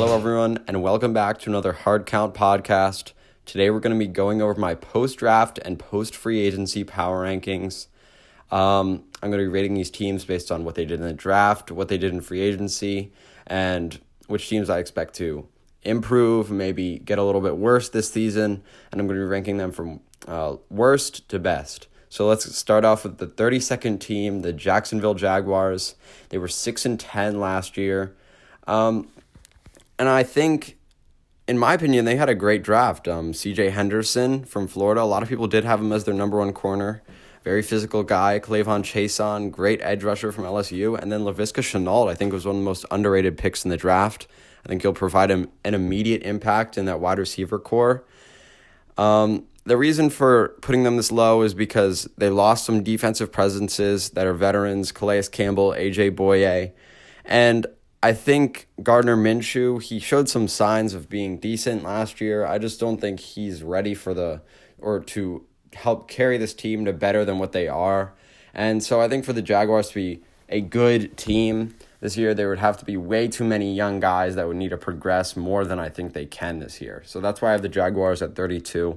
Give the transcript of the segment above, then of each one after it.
Hello, everyone, and welcome back to another Hard Count podcast. Today, we're going to be going over my post-draft and post-free agency power rankings. I'm going to be rating these teams based on what they did in the draft, what they did in free agency, and which teams I expect to improve, maybe get a little bit worse this season, and I'm going to be ranking them from worst to best. So let's start off with the 32nd team, the Jacksonville Jaguars. They were 6-10 last year. And I think, in my opinion, they had a great draft. C.J. Henderson from Florida, a lot of people did have him as their number one corner. Very physical guy. Clavon Chason, great edge rusher from LSU. And then Laviska Shenault, I think, was one of the most underrated picks in the draft. I think he'll provide him an immediate impact in that wide receiver core. The reason for putting them this low is because they lost some defensive presences that are veterans, Calais Campbell, A.J. Boye. And I think Gardner Minshew, he showed some signs of being decent last year. I just don't think he's ready to help carry this team to better than what they are. And so I think for the Jaguars to be a good team this year, there would have to be way too many young guys that would need to progress more than I think they can this year. So that's why I have the Jaguars at 32.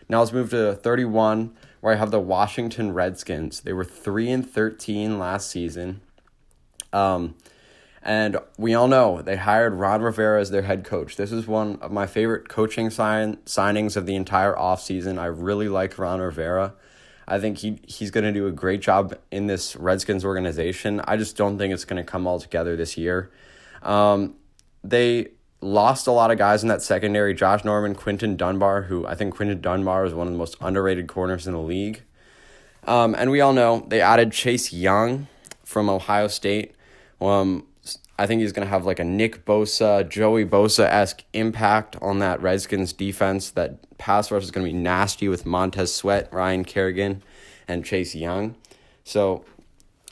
Now let's move to 31, where I have the Washington Redskins. They were 3-13 last season. And we all know they hired Ron Rivera as their head coach. This is one of my favorite coaching signings of the entire offseason. I really like Ron Rivera. I think he's going to do a great job in this Redskins organization. I just don't think it's going to come all together this year. They lost a lot of guys in that secondary. Josh Norman, Quinton Dunbar, who I think Quinton Dunbar is one of the most underrated corners in the league. And we all know they added Chase Young from Ohio State. I think he's going to have like a Nick Bosa, Joey Bosa-esque impact on that Redskins defense. That pass rush is going to be nasty with Montez Sweat, Ryan Kerrigan, and Chase Young. So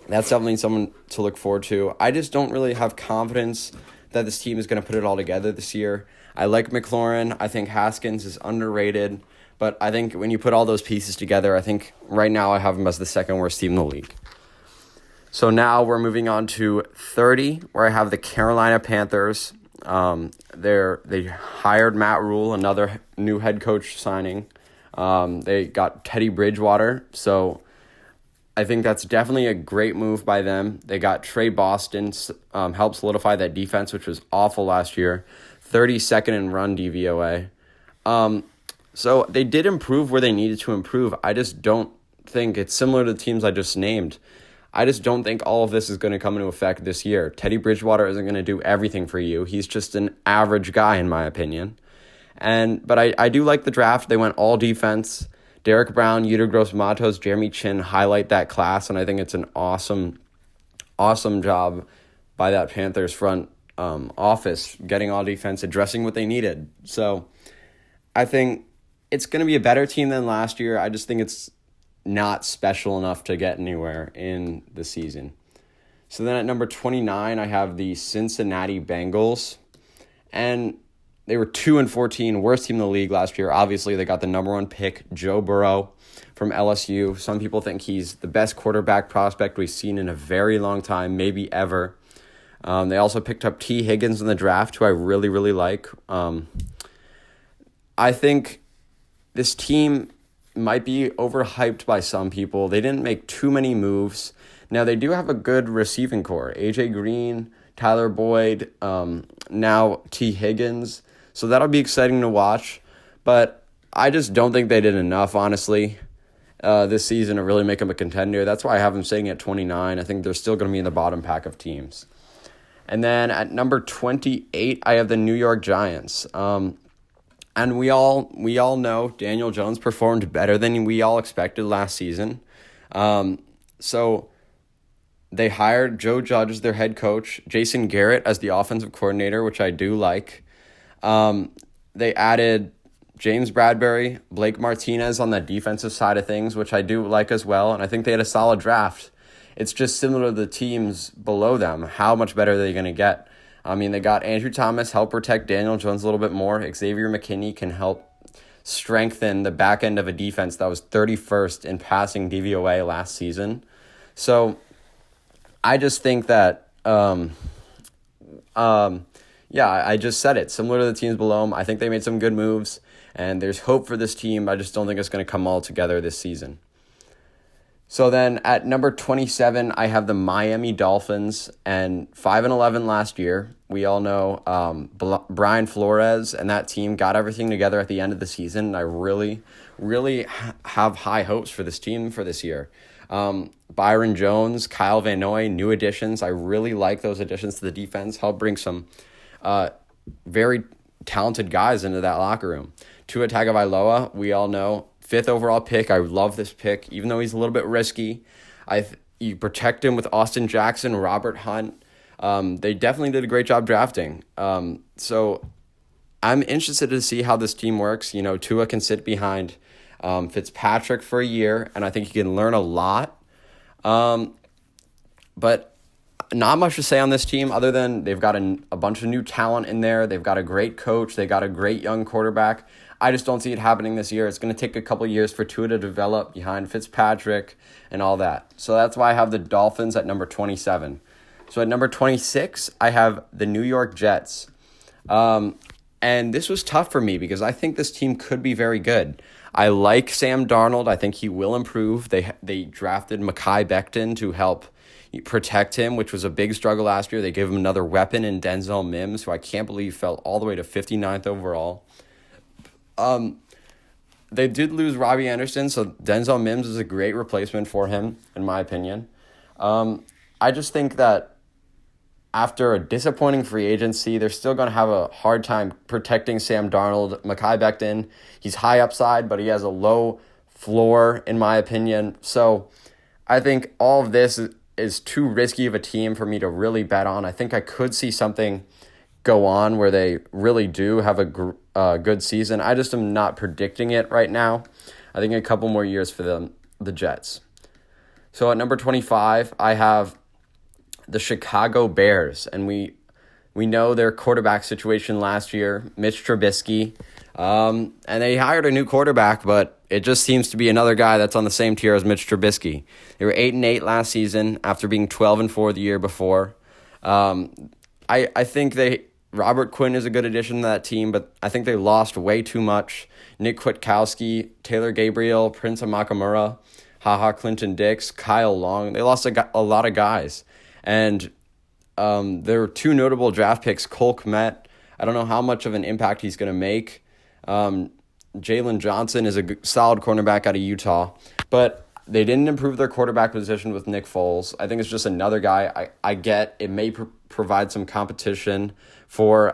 that's definitely someone to look forward to. I just don't really have confidence that this team is going to put it all together this year. I like McLaurin. I think Haskins is underrated. But I think when you put all those pieces together, I think right now I have them as the second worst team in the league. So now we're moving on to 30, where I have the Carolina Panthers. They hired Matt Rule, another new head coach signing. They got Teddy Bridgewater, so I think that's definitely a great move by them. They got Trey Boston, helped solidify that defense, which was awful last year. 32nd in run DVOA. So they did improve where they needed to improve. I just don't think it's similar to the teams I just named. I just don't think all of this is going to come into effect this year. Teddy Bridgewater isn't going to do everything for you. He's just an average guy, in my opinion. But I do like the draft. They went all defense. Derek Brown, Yetur Gross-Matos, Jeremy Chin highlight that class, and I think it's an awesome job by that Panthers front office, getting all defense, addressing what they needed. So I think it's going to be a better team than last year. I just think it's not special enough to get anywhere in the season. So then at number 29, I have the Cincinnati Bengals. And they were 2-14, worst team in the league last year. Obviously, they got the number one pick, Joe Burrow from LSU. Some people think he's the best quarterback prospect we've seen in a very long time, maybe ever. They also picked up T. Higgins in the draft, who I really, really like. I think this team might be overhyped by some people. They didn't make too many moves. Now, they do have a good receiving core. A.J. Green, Tyler Boyd, now T. Higgins. So that'll be exciting to watch. But I just don't think they did enough, honestly, this season to really make them a contender. That's why I have them sitting at 29. I think they're still going to be in the bottom pack of teams. And then at number 28, I have the New York Giants. And we all know Daniel Jones performed better than we all expected last season. So they hired Joe Judge as their head coach, Jason Garrett as the offensive coordinator, which I do like. They added James Bradbury, Blake Martinez on the defensive side of things, which I do like as well. And I think they had a solid draft. It's just similar to the teams below them. How much better are they going to get? I mean, they got Andrew Thomas, help protect Daniel Jones a little bit more. Xavier McKinney can help strengthen the back end of a defense that was 31st in passing DVOA last season. So I just think that, Yeah, I just said it. Similar to the teams below them, I think they made some good moves, and there's hope for this team. I just don't think it's going to come all together this season. So then at number 27, I have the Miami Dolphins, and 5-11 last year. We all know Brian Flores and that team got everything together at the end of the season. And I really, really have high hopes for this team for this year. Byron Jones, Kyle Van Noy, new additions. I really like those additions to the defense. Help bring some very talented guys into that locker room. Tua Tagovailoa, we all know, 5th overall pick. I love this pick, even though he's a little bit risky. You protect him with Austin Jackson, Robert Hunt. They definitely did a great job drafting. So I'm interested to see how this team works. You know, Tua can sit behind Fitzpatrick for a year, and I think he can learn a lot. But not much to say on this team other than they've got a bunch of new talent in there. They've got a great coach. They got a great young quarterback. I just don't see it happening this year. It's going to take a couple years for Tua to develop behind Fitzpatrick and all that. So that's why I have the Dolphins at number 27. So at number 26, I have the New York Jets. And this was tough for me because I think this team could be very good. I like Sam Darnold. I think he will improve. They drafted Mekhi Becton to help protect him, which was a big struggle last year. They gave him another weapon in Denzel Mims, who I can't believe fell all the way to 59th overall. They did lose Robbie Anderson, so Denzel Mims is a great replacement for him, in my opinion. I just think that after a disappointing free agency, they're still going to have a hard time protecting Sam Darnold. Mekhi Becton, he's high upside, but he has a low floor, in my opinion. So I think all of this is too risky of a team for me to really bet on. I think I could see something go on where they really do have a good season. I just am not predicting it right now. I think a couple more years for the Jets. So at number 25, I have the Chicago Bears, and we know their quarterback situation last year, Mitch Trubisky, and they hired a new quarterback, but it just seems to be another guy that's on the same tier as Mitch Trubisky. They were 8-8 last season after being 12-4 the year before. I think Robert Quinn is a good addition to that team, but I think they lost way too much. Nick Kwiatkowski, Taylor Gabriel, Prince Amakamura, Clinton Dix, Kyle Long. They lost a lot of guys. And there were 2 notable draft picks, Cole Kmet. I don't know how much of an impact he's going to make. Jalen Johnson is a solid cornerback out of Utah. But they didn't improve their quarterback position with Nick Foles. I think it's just another guy. I get it may provide some competition for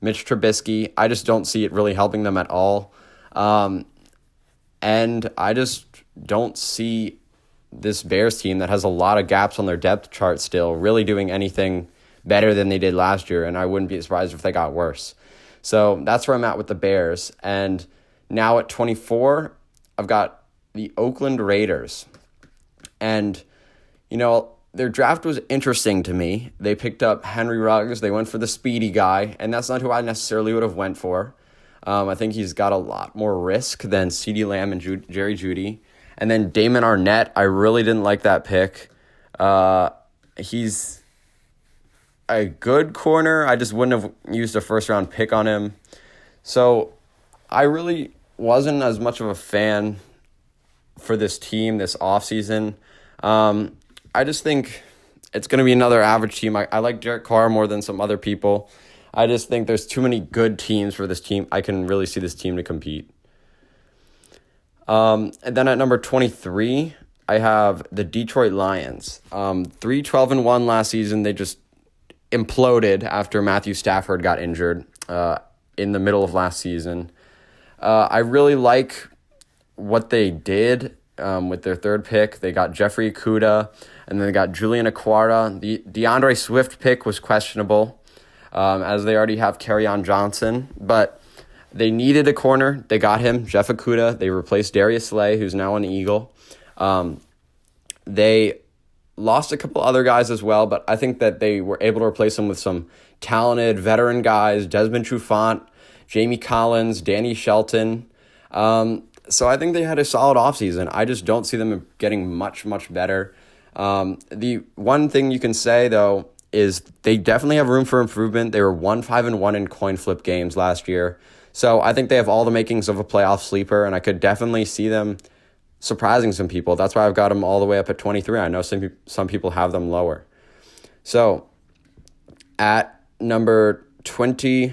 Mitch Trubisky. I just don't see it really helping them at all. And I just don't see this Bears team that has a lot of gaps on their depth chart still really doing anything better than they did last year, and I wouldn't be surprised if they got worse. So that's where I'm at with the Bears. And now at 24, I've got the Oakland Raiders. And, you know, their draft was interesting to me. They picked up Henry Ruggs. They went for the speedy guy, and that's not who I necessarily would have went for. I think he's got a lot more risk than CeeDee Lamb and Jerry Jeudy. And then Damon Arnett, I really didn't like that pick. He's a good corner. I just wouldn't have used a first-round pick on him. So I really wasn't as much of a fan for this team this offseason. I just think it's going to be another average team. I like Derek Carr more than some other people. I just think there's too many good teams for this team. I can really see this team to compete. And then at number 23, I have the Detroit Lions. 3-12-1 last season. They just imploded after Matthew Stafford got injured in the middle of last season. I really like what they did with their third pick. They got Jeffrey Okudah, and then they got Julian Aquara. The DeAndre Swift pick was questionable, as they already have Kerryon Johnson, but they needed a corner. They got him, Jeff Okudah. They replaced Darius Slay, who's now an Eagle. They lost a couple other guys as well, but I think that they were able to replace them with some talented veteran guys, Desmond Trufant, Jamie Collins, Danny Shelton. So I think they had a solid offseason. I just don't see them getting much, much better. The one thing you can say, though, is they definitely have room for improvement. They were 1-5-1 in coin flip games last year. So I think they have all the makings of a playoff sleeper, and I could definitely see them surprising some people. That's why I've got them all the way up at 23. I know some people have them lower. So at number 22,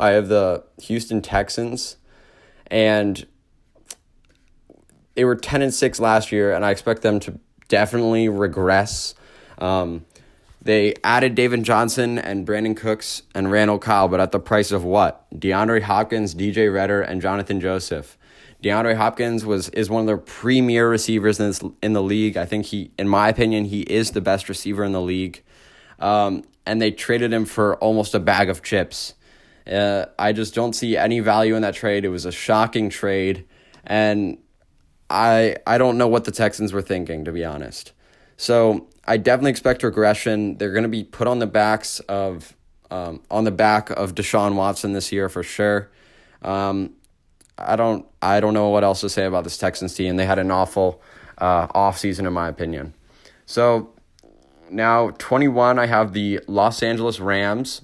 I have the Houston Texans, and they were 10-6 last year, and I expect them to definitely regress. They added David Johnson and Brandon Cooks and Randall Kyle, but at the price of what? DeAndre Hopkins, DJ Redder, and Jonathan Joseph. DeAndre Hopkins is one of the premier receivers in the league. I think in my opinion, he is the best receiver in the league. And they traded him for almost a bag of chips. I just don't see any value in that trade. It was a shocking trade, and I don't know what the Texans were thinking, to be honest. So I definitely expect regression. They're going to be put on the back of Deshaun Watson this year for sure. I don't know what else to say about this Texans team. They had an awful offseason, in my opinion. So now 21, I have the Los Angeles Rams,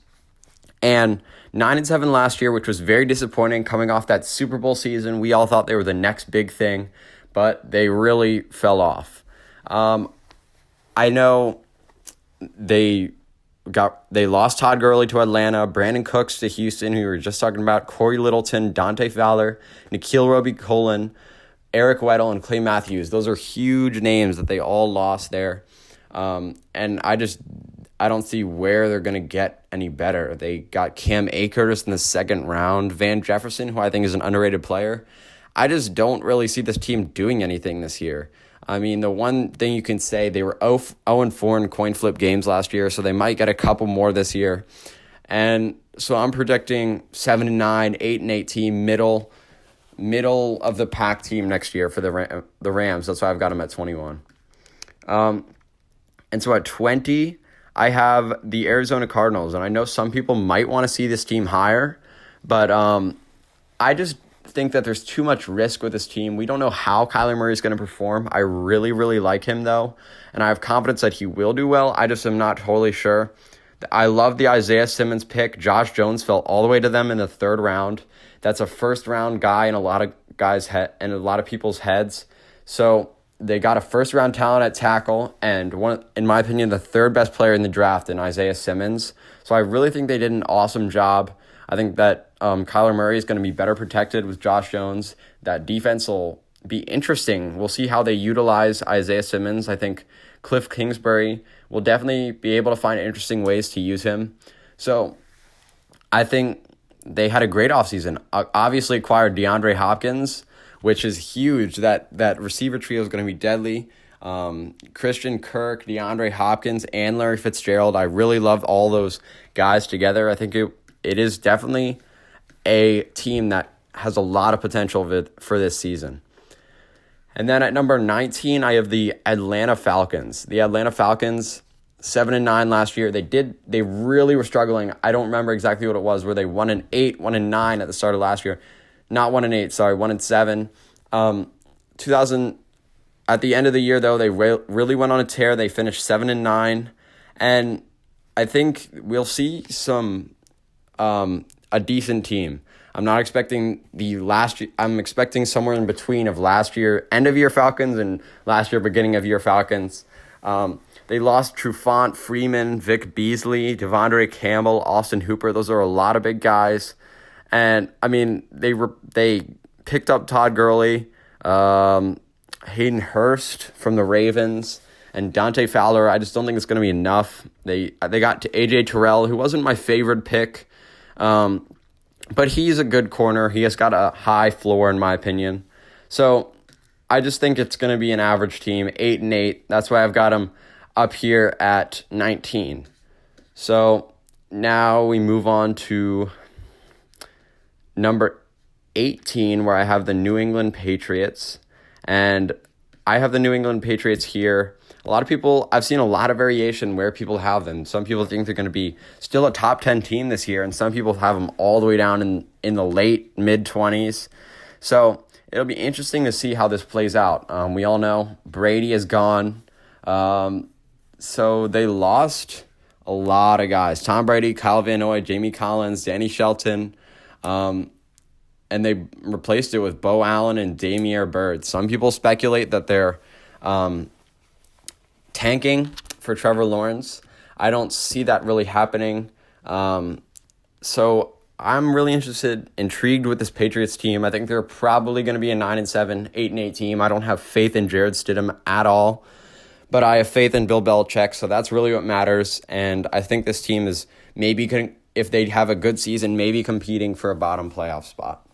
and 9-7 last year, which was very disappointing coming off that Super Bowl season. We all thought they were the next big thing, but they really fell off. I know they lost Todd Gurley to Atlanta, Brandon Cooks to Houston, who we were just talking about, Corey Littleton, Dante Fowler, Nikhil Roby-Cohen, Eric Weddle, and Clay Matthews. Those are huge names that they all lost there. And I don't see where they're going to get any better. They got Cam Akers in the second round, Van Jefferson, who I think is an underrated player. I just don't really see this team doing anything this year. I mean, the one thing you can say, they were 0-4 in coin flip games last year, so they might get a couple more this year. And so I'm projecting 7-9, 8-8 team, middle of the pack team next year for the Rams. That's why I've got them at 21. And so at 20, I have the Arizona Cardinals, and I know some people might want to see this team higher, but I just think that there's too much risk with this team. We don't know how Kyler Murray is going to perform. I really, really like him, though, and I have confidence that he will do well. I just am not totally sure. I love the Isaiah Simmons pick. Josh Jones fell all the way to them in the third round. That's a first-round guy in a lot of people's heads. So they got a first-round talent at tackle, and in my opinion, the third best player in the draft in Isaiah Simmons. So I really think they did an awesome job. I think that Kyler Murray is going to be better protected with Josh Jones. That defense will be interesting. We'll see how they utilize Isaiah Simmons. I think Cliff Kingsbury will definitely be able to find interesting ways to use him. So I think they had a great offseason. Obviously acquired DeAndre Hopkins, which is huge. That receiver trio is going to be deadly. Christian Kirk, DeAndre Hopkins, and Larry Fitzgerald. I really love all those guys together. I think it is definitely a team that has a lot of potential for this season. And then at number 19, I have the Atlanta Falcons. The Atlanta Falcons, 7-9 last year. They really were struggling. I don't remember exactly what it was. Were they 1-8, 1-9 at the start of last year? Not 1-8, sorry, 1-7. At the end of the year, though, they really went on a tear. They finished 7-9, and I think we'll see a decent team. I'm not expecting I'm expecting somewhere in between of last year, end of year Falcons, and last year, beginning of year Falcons. They lost Trufant, Freeman, Vic Beasley, Devondre Campbell, Austin Hooper. Those are a lot of big guys. And, I mean, they picked up Todd Gurley, Hayden Hurst from the Ravens, and Dante Fowler. I just don't think it's going to be enough. They got to A.J. Terrell, who wasn't my favorite pick, but he's a good corner. He has got a high floor, in my opinion. So I just think it's going to be an average team, 8-8. That's why I've got them up here at 19. So now we move on to number 18, where I have the New England Patriots. And I have the New England Patriots here. A lot of people, I've seen a lot of variation where people have them. Some people think they're going to be still a top 10 team this year, and some people have them all the way down in the late, mid-20s. So it'll be interesting to see how this plays out. We all know Brady is gone. So they lost a lot of guys. Tom Brady, Kyle Van Noy, Jamie Collins, Danny Shelton, and they replaced it with Bo Allen and Damiere Byrd. Some people speculate that they're tanking for Trevor Lawrence. I don't see that really happening. So I'm really intrigued with this Patriots team. I think they're probably going to be a 9-7, 8-8 team. I don't have faith in Jared Stidham at all, but I have faith in Bill Belichick, so that's really what matters. And I think this team is maybe, if they have a good season, maybe competing for a bottom playoff spot.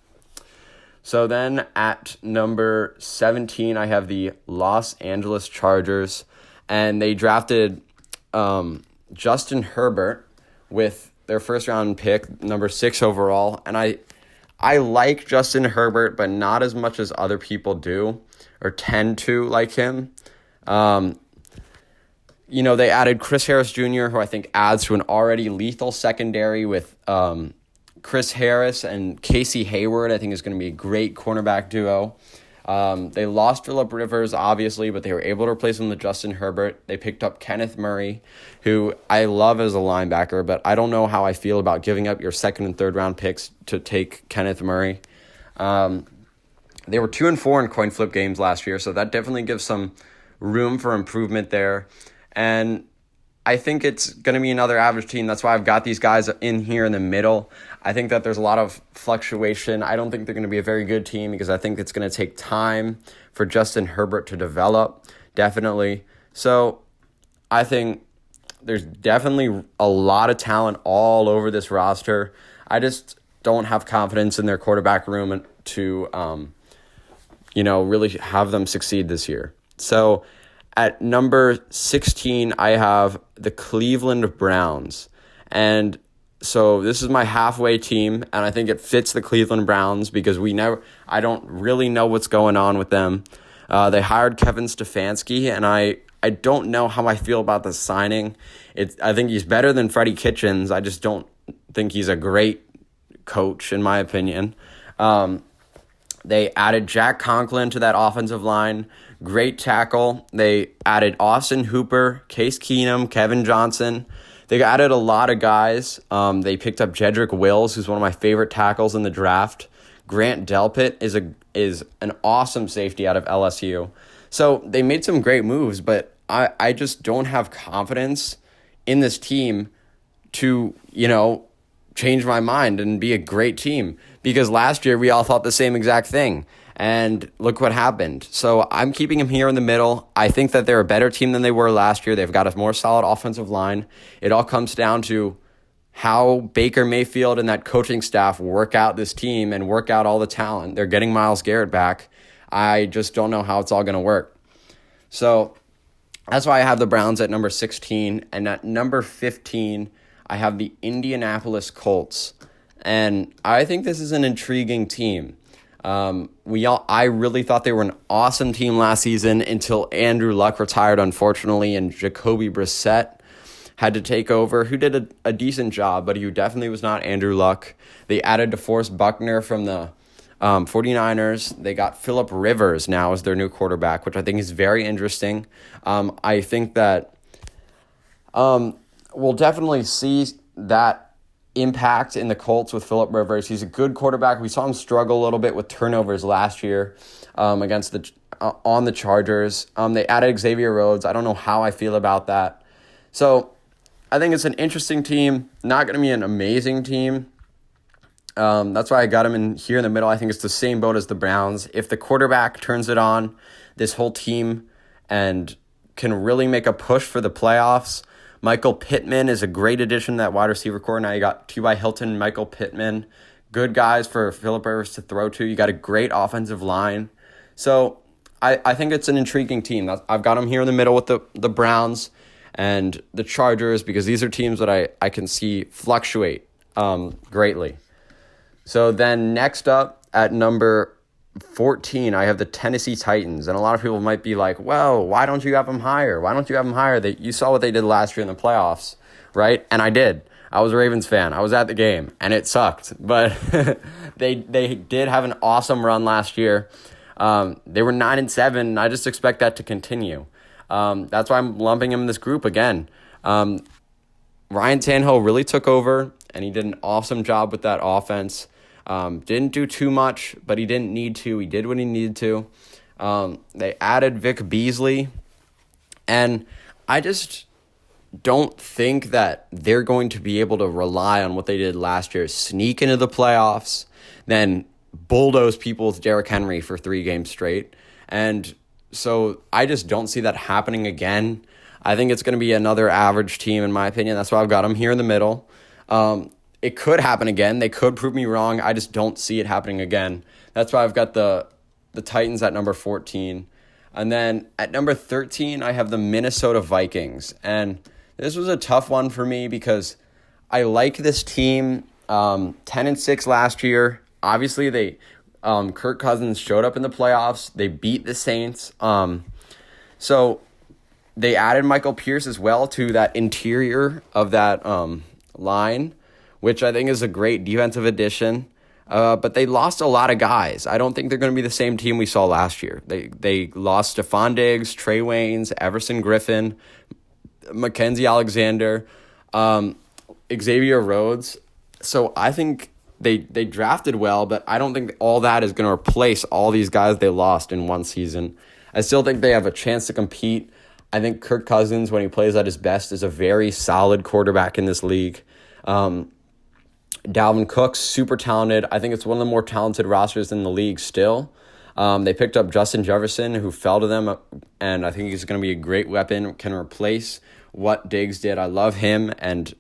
So then at number 17, I have the Los Angeles Chargers, and they drafted Justin Herbert with their first-round pick, number 6 overall. And I like Justin Herbert, but not as much as other people do or tend to like him. They added Chris Harris Jr., who I think adds to an already lethal secondary with Chris Harris and Casey Hayward. I think is going to be a great cornerback duo. They lost Phillip Rivers, obviously, but they were able to replace him with Justin Herbert. They picked up Kenneth Murray, who I love as a linebacker, but I don't know how I feel about giving up your second and third round picks to take Kenneth Murray. They were 2-4 in coin flip games last year, so that definitely gives some room for improvement there. And I think it's going to be another average team. That's why I've got these guys in here in the middle. I think that there's a lot of fluctuation. I don't think they're going to be a very good team because I think it's going to take time for Justin Herbert to develop, definitely. So I think there's definitely a lot of talent all over this roster. I just don't have confidence in their quarterback room to, really have them succeed this year. So at number 16, I have the Cleveland Browns. And so this is my halfway team, and I think it fits the Cleveland Browns because I don't really know what's going on with them. They hired Kevin Stefanski, and I don't know how I feel about the signing. I think he's better than Freddie Kitchens. I just don't think he's a great coach, in my opinion. They added Jack Conklin to that offensive line. Great tackle. They added Austin Hooper, Case Keenum, Kevin Johnson. They added a lot of guys. They picked up Jedrick Wills, who's one of my favorite tackles in the draft. Grant Delpit is an awesome safety out of LSU. So they made some great moves, but I just don't have confidence in this team to, change my mind and be a great team. Because last year we all thought the same exact thing. And look what happened. So I'm keeping them here in the middle. I think that they're a better team than they were last year. They've got a more solid offensive line. It all comes down to how Baker Mayfield and that coaching staff work out this team and work out all the talent. They're getting Myles Garrett back. I just don't know how it's all going to work. So that's why I have the Browns at number 16. And at number 15, I have the Indianapolis Colts. And I think this is an intriguing team. I really thought they were an awesome team last season until Andrew Luck retired, unfortunately, and Jacoby Brissett had to take over, who did a decent job, but he definitely was not Andrew Luck. They added DeForest Buckner from the 49ers. They got Phillip Rivers now as their new quarterback, which I think is very interesting. I think that we'll definitely see that impact in the Colts with Phillip Rivers. He's a good quarterback. We saw him struggle a little bit with turnovers last year against on the Chargers. They added Xavier Rhodes. I don't know how I feel about that. So I think it's an interesting team. Not going to be an amazing team. That's why I got him in here in the middle. I think it's the same boat as the Browns. If the quarterback turns it on, this whole team and can really make a push for the playoffs. Michael Pittman is a great addition to that wide receiver core. Now you got T.Y. Hilton and Michael Pittman. Good guys for Phillip Rivers to throw to. You got a great offensive line. So I think it's an intriguing team. I've got them here in the middle with the Browns and the Chargers because these are teams that I can see fluctuate greatly. So then next up at number 14, I have the Tennessee Titans. And a lot of people might be like, well, why don't you have them higher? Why don't you have them higher? You saw what they did last year in the playoffs, right? And I did. I was a Ravens fan. I was at the game, and it sucked. But they did have an awesome run last year. They were 9-7, and I just expect that to continue. That's why I'm lumping him in this group again. Ryan Tannehill really took over, and he did an awesome job with that offense. Didn't do too much, but he didn't need to. He did what he needed to. They added Vic Beasley, and I just don't think that they're going to be able to rely on what they did last year, sneak into the playoffs, then bulldoze people with Derrick Henry for 3 games straight. And so I just don't see that happening again. I think it's going to be another average team, in my opinion. That's why I've got them here in the middle. It could happen again. They could prove me wrong. I just don't see it happening again. That's why I've got the Titans at number 14. And then at number 13, I have the Minnesota Vikings. And this was a tough one for me because I like this team. 10-6 last year. Obviously, they Kirk Cousins showed up in the playoffs. They beat the Saints. So they added Michael Pierce as well to that interior of that line, which I think is a great defensive addition. But they lost a lot of guys. I don't think they're going to be the same team we saw last year. They lost Stephon Diggs, Trey Waynes, Everson Griffin, Mackenzie Alexander, Xavier Rhodes. So I think they drafted well, but I don't think all that is going to replace all these guys they lost in one season. I still think they have a chance to compete. I think Kirk Cousins, when he plays at his best, is a very solid quarterback in this league. Dalvin Cook's super talented. I think it's one of the more talented rosters in the league still. They picked up Justin Jefferson, who fell to them, and I think he's going to be a great weapon, can replace what Diggs did. I love him and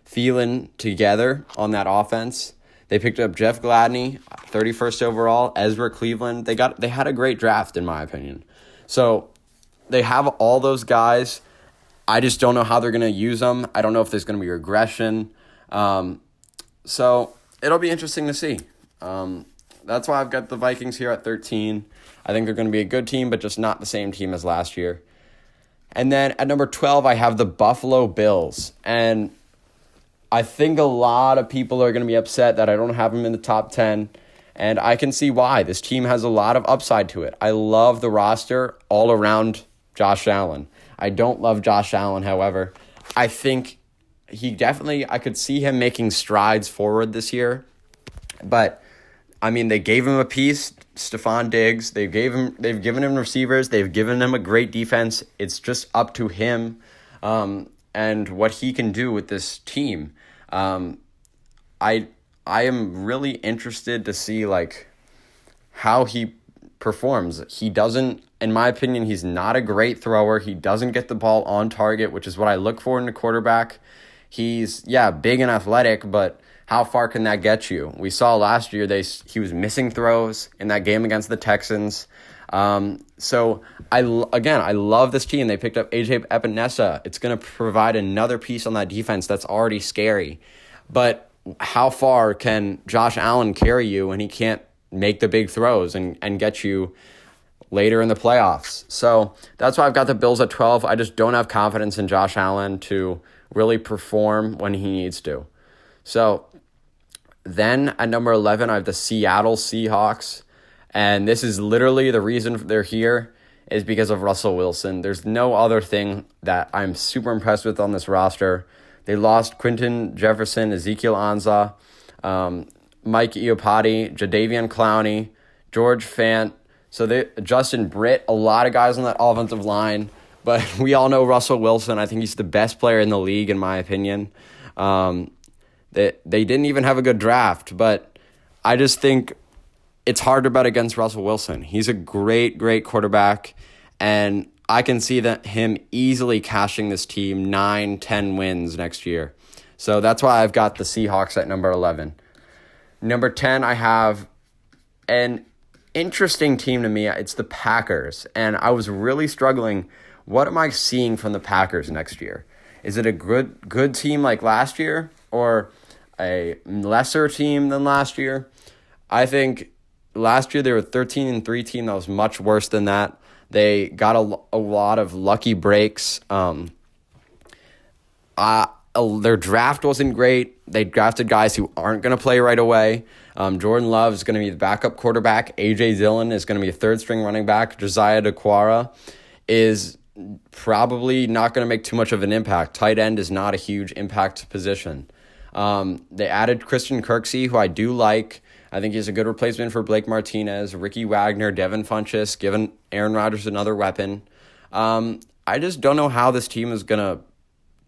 Thielen together on that offense. They picked up Jeff Gladney, 31st overall, Ezra Cleveland. They had a great draft, in my opinion. So they have all those guys. I just don't know how they're going to use them. I don't know if there's going to be regression. So it'll be interesting to see. That's why I've got the Vikings here at 13. I think they're going to be a good team, but just not the same team as last year. And then at number 12, I have the Buffalo Bills. And I think a lot of people are going to be upset that I don't have them in the top 10. And I can see why. This team has a lot of upside to it. I love the roster all around Josh Allen. I don't love Josh Allen, however. I think I could see him making strides forward this year. But I mean, they gave him a piece, Stephon Diggs. They've given him receivers. They've given him a great defense. It's just up to him and what he can do with this team. I am really interested to see how he performs. He doesn't, in my opinion, he's not a great thrower. He doesn't get the ball on target, which is what I look for in a quarterback. He's, big and athletic, but how far can that get you? We saw last year he was missing throws in that game against the Texans. So I love this team. They picked up AJ Epinesa. It's going to provide another piece on that defense that's already scary. But how far can Josh Allen carry you when he can't make the big throws and get you later in the playoffs? So that's why I've got the Bills at 12. I just don't have confidence in Josh Allen to really perform when he needs to. So then at number 11, I have the Seattle Seahawks. And this is literally the reason they're here is because of Russell Wilson. There's no other thing that I'm super impressed with on this roster. They lost Quinton Jefferson, Ezekiel Ansah, Mike Iupati, Jadeveon Clowney, George Fant. So Justin Britt, a lot of guys on that offensive line. But we all know Russell Wilson. I think he's the best player in the league, in my opinion. They didn't even have a good draft, but I just think it's hard to bet against Russell Wilson. He's a great, great quarterback, and I can see him easily cashing this team 9-10 wins next year. So that's why I've got the Seahawks at number 11. Number 10, I have an interesting team to me. It's the Packers, and I was really struggling. What am I seeing from the Packers next year? Is it a good team like last year or a lesser team than last year? I think last year they were 13-3 team that was much worse than that. They got a lot of lucky breaks. Their draft wasn't great. They drafted guys who aren't going to play right away. Jordan Love is going to be the backup quarterback. A.J. Dillon is going to be a third-string running back. Josiah DeQuara is probably not going to make too much of an impact. Tight end is not a huge impact position. They added Christian Kirksey, who I do like. I think he's a good replacement for Blake Martinez, Ricky Wagner, Devin Funchess, giving Aaron Rodgers another weapon. I just don't know how this team is going to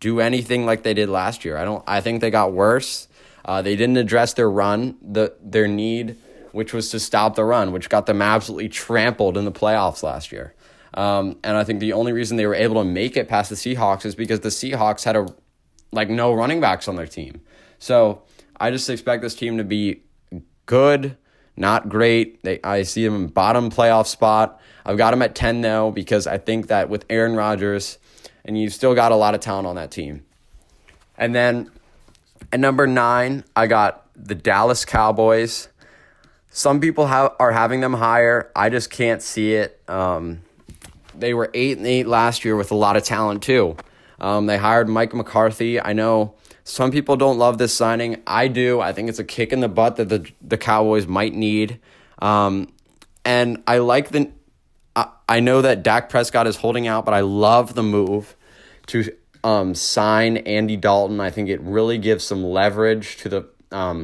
do anything like they did last year. I think they got worse. They didn't address their run, their need, which was to stop the run, which got them absolutely trampled in the playoffs last year. And I think the only reason they were able to make it past the Seahawks is because the Seahawks had no running backs on their team. So I just expect this team to be good, not great. I see them in bottom playoff spot. I've got them at 10 though, because I think that with Aaron Rodgers, and you've still got a lot of talent on that team. And then at number 9, I got the Dallas Cowboys. Some people are having them higher. I just can't see it. They were 8-8 last year with a lot of talent too. They hired Mike McCarthy. I know some people don't love this signing. I do. I think it's a kick in the butt that the Cowboys might need. And I like I know that Dak Prescott is holding out, but I love the move to sign Andy Dalton. I think it really gives some leverage to the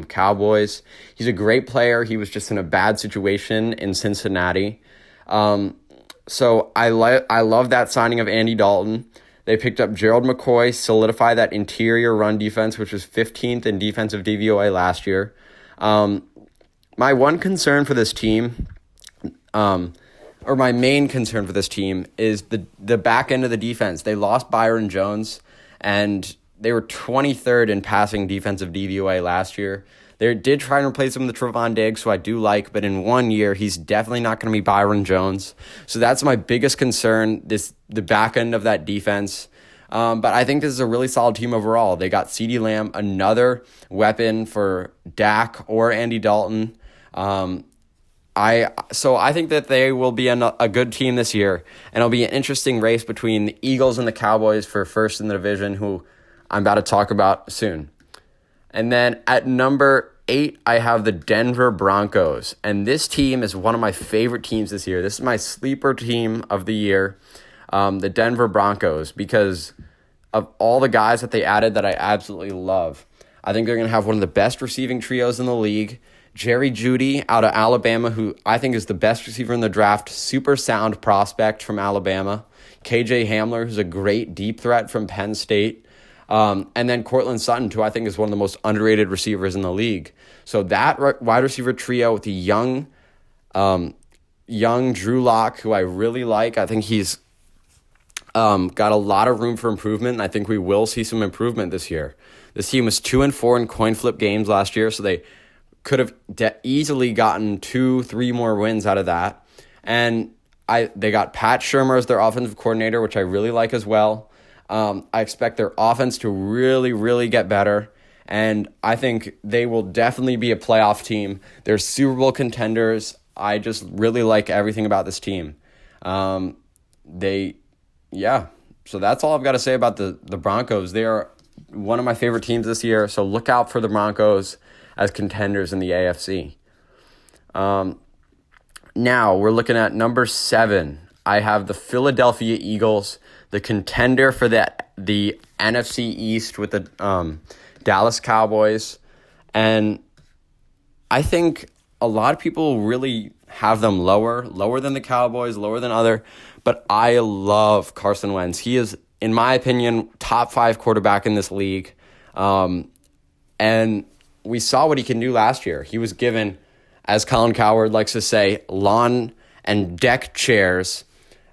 Cowboys. He's a great player. He was just in a bad situation in Cincinnati. So I love that signing of Andy Dalton. They picked up Gerald McCoy, solidify that interior run defense, which was 15th in defensive DVOA last year. My one concern for this team, or my main concern for this team, is the back end of the defense. They lost Byron Jones, and they were 23rd in passing defensive DVOA last year. They did try and replace him with Trevon Diggs, who I do like, but in 1 year, he's definitely not going to be Byron Jones. So that's my biggest concern, the back end of that defense. But I think this is a really solid team overall. They got CeeDee Lamb, another weapon for Dak or Andy Dalton. So I think that they will be a good team this year, and it'll be an interesting race between the Eagles and the Cowboys for first in the division, who I'm about to talk about soon. And then at number 8, I have the Denver Broncos. And this team is one of my favorite teams this year. This is my sleeper team of the year, the Denver Broncos, because of all the guys that they added that I absolutely love. I think they're going to have one of the best receiving trios in the league. Jerry Jeudy out of Alabama, who I think is the best receiver in the draft, super sound prospect from Alabama. KJ Hamler, who's a great deep threat from Penn State. And then Cortland Sutton, who I think is one of the most underrated receivers in the league. So that wide receiver trio with the young Drew Lock, who I really like. I think he's got a lot of room for improvement, and I think we will see some improvement this year. This team was 2-4 in coin flip games last year, so they could have easily gotten 2-3 more wins out of that. And they got Pat Shurmur as their offensive coordinator, which I really like as well. I expect their offense to really, really get better, and I think they will definitely be a playoff team. They're Super Bowl contenders. I just really like everything about this team. So that's all I've got to say about the Broncos. They are one of my favorite teams this year, so look out for the Broncos as contenders in the AFC. Now we're looking at number 7. I have the Philadelphia Eagles, the contender for the NFC East with the Dallas Cowboys. And I think a lot of people really have them lower than the Cowboys, lower than other. But I love Carson Wentz. He is, in my opinion, top 5 quarterback in this league. And we saw what he can do last year. He was given, as Colin Cowherd likes to say, lawn and deck chairs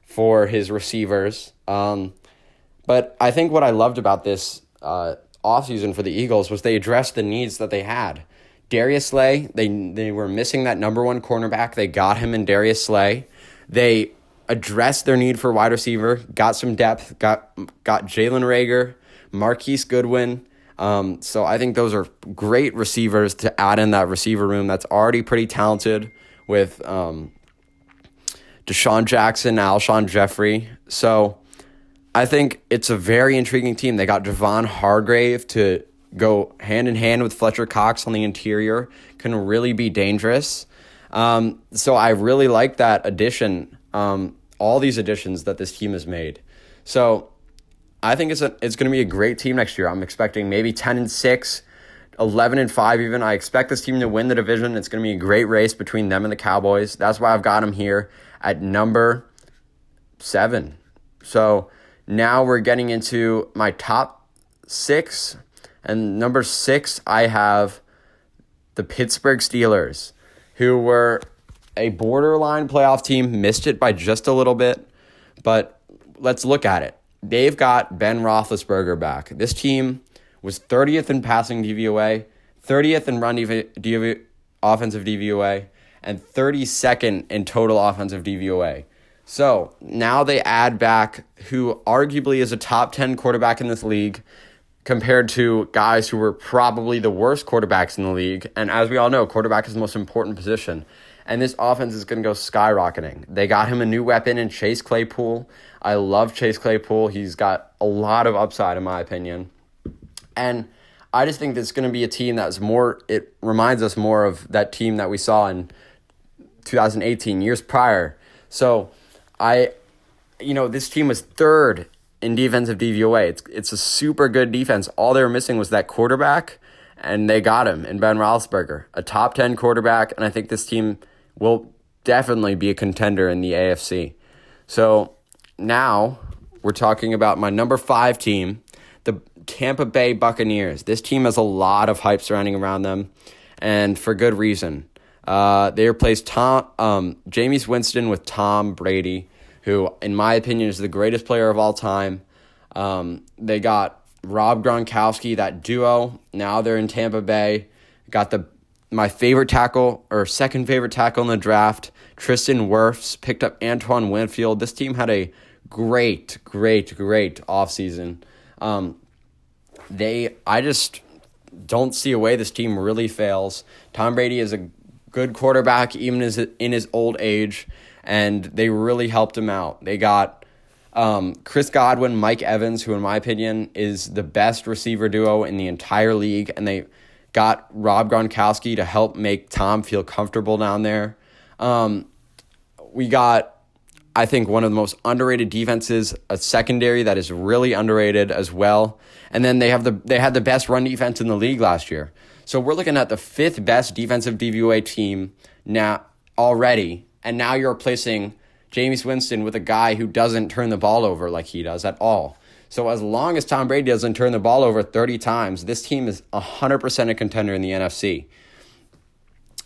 for his receivers. But I think what I loved about this offseason for the Eagles was they addressed the needs that they had. Darius Slay, they were missing that number 1 cornerback. They got him in Darius Slay. They addressed their need for wide receiver, got some depth, got Jalen Reagor, Marquise Goodwin. So I think those are great receivers to add in that receiver room that's already pretty talented with Deshaun Jackson, Alshon Jeffrey. So I think it's a very intriguing team. They got Javon Hargrave to go hand in hand with Fletcher Cox on the interior, can really be dangerous. So I really like that addition. all these additions that this team has made. So I think it's going to be a great team next year. I'm expecting maybe 10-6, 11-5 even. I expect this team to win the division. It's going to be a great race between them and the Cowboys. That's why I've got them here at number 7. So now we're getting into my top 6. And number 6, I have the Pittsburgh Steelers, who were a borderline playoff team, missed it by just a little bit. But let's look at it. They've got Ben Roethlisberger back. This team was 30th in passing DVOA, 30th in run offensive DVOA, and 32nd in total offensive DVOA. So now they add back who arguably is a top 10 quarterback in this league compared to guys who were probably the worst quarterbacks in the league. And as we all know, quarterback is the most important position. And this offense is going to go skyrocketing. They got him a new weapon in Chase Claypool. I love Chase Claypool. He's got a lot of upside, in my opinion. And I just think this is going to be a team that's more, it reminds us more of that team that we saw in 2018, years prior. So this team was 3rd in defensive DVOA. It's a super good defense. All they were missing was that quarterback, and they got him in Ben Roethlisberger, a top 10 quarterback, and I think this team will definitely be a contender in the AFC. So now we're talking about my number 5 team, the Tampa Bay Buccaneers. This team has a lot of hype surrounding around them, and for good reason. They replaced Jameis Winston with Tom Brady, who, in my opinion, is the greatest player of all time. They got Rob Gronkowski, that duo. Now they're in Tampa Bay. Got my favorite tackle, or second favorite tackle in the draft, Tristan Wirfs. Picked up Antoine Winfield. This team had a great offseason. I just don't see a way this team really fails. Tom Brady is a good quarterback, even in his old age, and they really helped him out. They got Chris Godwin, Mike Evans, who in my opinion is the best receiver duo in the entire league, and they got Rob Gronkowski to help make Tom feel comfortable down there. We got, I think, one of the most underrated defenses, a secondary that is really underrated as well, and then they had the best run defense in the league last year. So we're looking at the 5th best defensive DVOA team now already, and now you're replacing Jameis Winston with a guy who doesn't turn the ball over like he does at all. So as long as Tom Brady doesn't turn the ball over 30 times, this team is 100% a contender in the NFC.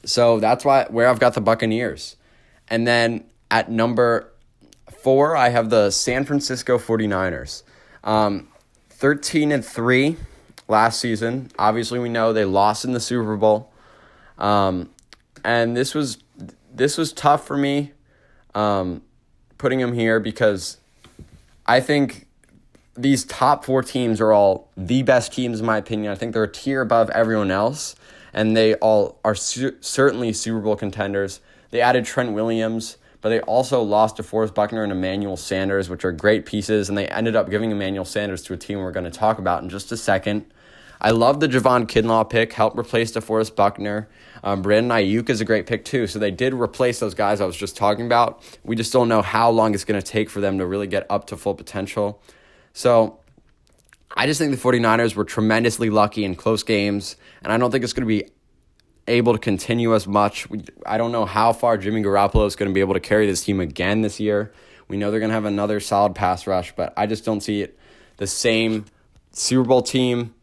So that's where I've got the Buccaneers. And then at number 4, I have the San Francisco 49ers. 13-3 last season. Obviously, we know they lost in the Super Bowl. And this was tough for me putting them here because I think these top 4 teams are all the best teams in my opinion. I think they're a tier above everyone else, and they all are certainly Super Bowl contenders. They added Trent Williams, but they also lost DeForest Buckner and Emmanuel Sanders, which are great pieces, and they ended up giving Emmanuel Sanders to a team we're going to talk about in just a second. I love the Javon Kinlaw pick, helped replace DeForest Buckner. Brandon Ayuk is a great pick too, so they did replace those guys I was just talking about. We just don't know how long it's going to take for them to really get up to full potential. So I just think the 49ers were tremendously lucky in close games, and I don't think it's going to be able to continue as much. I don't know how far Jimmy Garoppolo is going to be able to carry this team again this year. We know they're going to have another solid pass rush, but I just don't see it the same Super Bowl team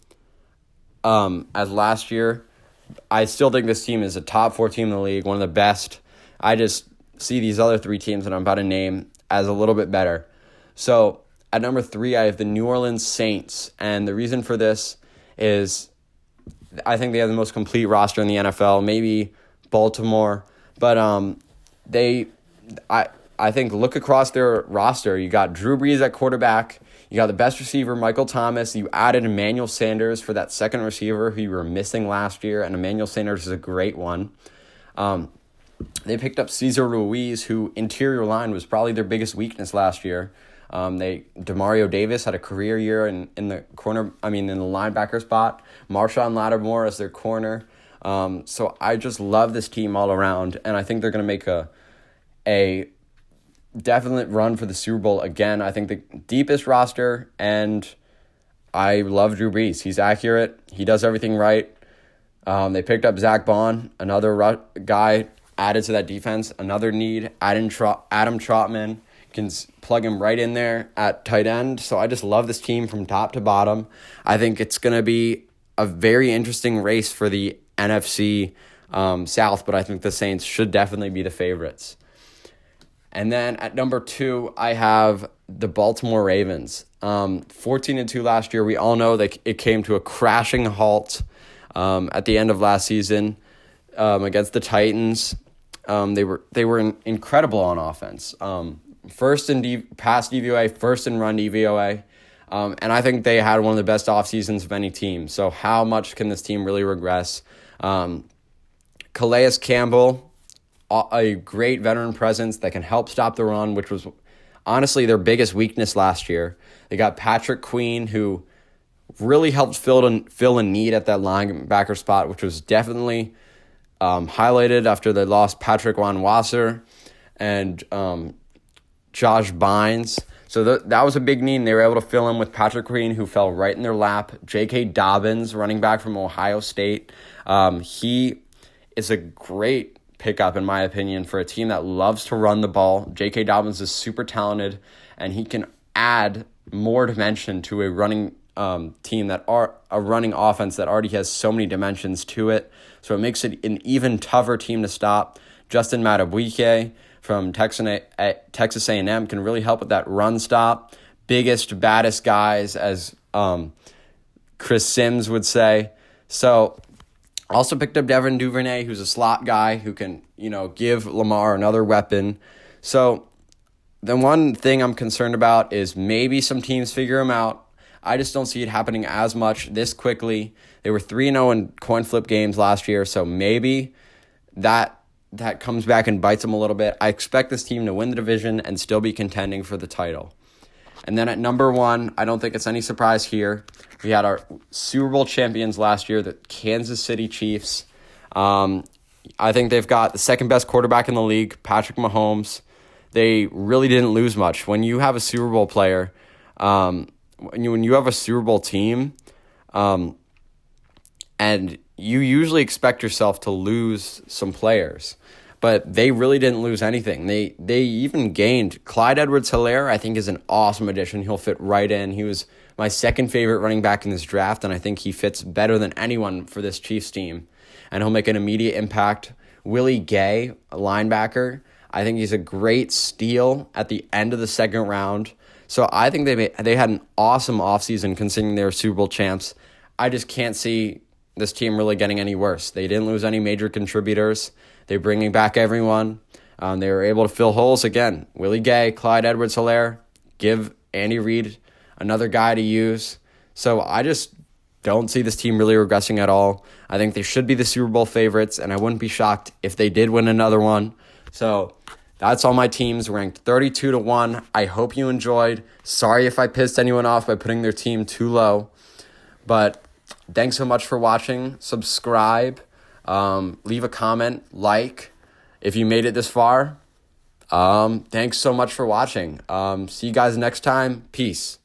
as last year. I still think this team is a top 4 team in the league, one of the best. I just see these other 3 teams that I'm about to name as a little bit better. So at number 3, I have the New Orleans Saints, and the reason for this is I think they have the most complete roster in the NFL, maybe Baltimore, but I think look across their roster. You got Drew Brees at quarterback. You got the best receiver, Michael Thomas. You added Emmanuel Sanders for that second receiver who you were missing last year, and Emmanuel Sanders is a great one. They picked up Cesar Ruiz, who interior line was probably their biggest weakness last year. Demario Davis had a career year in the linebacker spot. Marshawn Lattimore as their corner. So I just love this team all around, and I think they're going to make definite run for the Super Bowl again. I think the deepest roster, and I love Drew Brees. He's accurate. He does everything right. They picked up Zach Bond, another guy added to that defense, another need. Adam Trotman can plug him right in there at tight end. So I just love this team from top to bottom. I think it's going to be a very interesting race for the NFC South, but I think the Saints should definitely be the favorites. And then at number 2, I have the Baltimore Ravens. 14-2 last year. We all know that it came to a crashing halt at the end of last season against the Titans. They were incredible on offense. First in pass DVOA, first in run DVOA. And I think they had one of the best off seasons of any team. So how much can this team really regress? Calais Campbell, a great veteran presence that can help stop the run, which was honestly their biggest weakness last year. They got Patrick Queen, who really helped fill a need at that linebacker spot, which was definitely highlighted after they lost Patrick Wanwasser and Josh Bynes. So that was a big need, and they were able to fill in with Patrick Queen, who fell right in their lap. J.K. Dobbins, running back from Ohio State. He is a great pickup, in my opinion, for a team that loves to run the ball. J.K. Dobbins is super talented, and he can add more dimension to a running team a running offense that already has so many dimensions to it. So it makes it an even tougher team to stop. Justin Madubuike from Texas A&M can really help with that run stop. Biggest, baddest guys, as Chris Sims would say. So also picked up Devin Duvernay, who's a slot guy who can, give Lamar another weapon. So the one thing I'm concerned about is maybe some teams figure him out. I just don't see it happening as much this quickly. They were 3-0 in coin flip games last year, so maybe that comes back and bites them a little bit. I expect this team to win the division and still be contending for the title. And then at number 1, I don't think it's any surprise here. We had our Super Bowl champions last year, the Kansas City Chiefs. I think they've got the second best quarterback in the league, Patrick Mahomes. They really didn't lose much. When you have a Super Bowl player, when you have a Super Bowl team, and you usually expect yourself to lose some players, but they really didn't lose anything. They even gained. Clyde Edwards-Helaire, I think, is an awesome addition. He'll fit right in. He was my second favorite running back in this draft, and I think he fits better than anyone for this Chiefs team, and he'll make an immediate impact. Willie Gay, a linebacker, I think he's a great steal at the end of the second round. So I think they had an awesome offseason considering they were Super Bowl champs. I just can't see this team really getting any worse. They didn't lose any major contributors. They're bringing back everyone. They were able to fill holes again. Willie Gay, Clyde Edwards-Helaire, give Andy Reid another guy to use. So I just don't see this team really regressing at all. I think they should be the Super Bowl favorites, and I wouldn't be shocked if they did win another one. So that's all my teams ranked 32-1. I hope you enjoyed. Sorry if I pissed anyone off by putting their team too low. But thanks so much for watching. Subscribe. Leave a comment. Like if you made it this far. Thanks so much for watching. See you guys next time. Peace.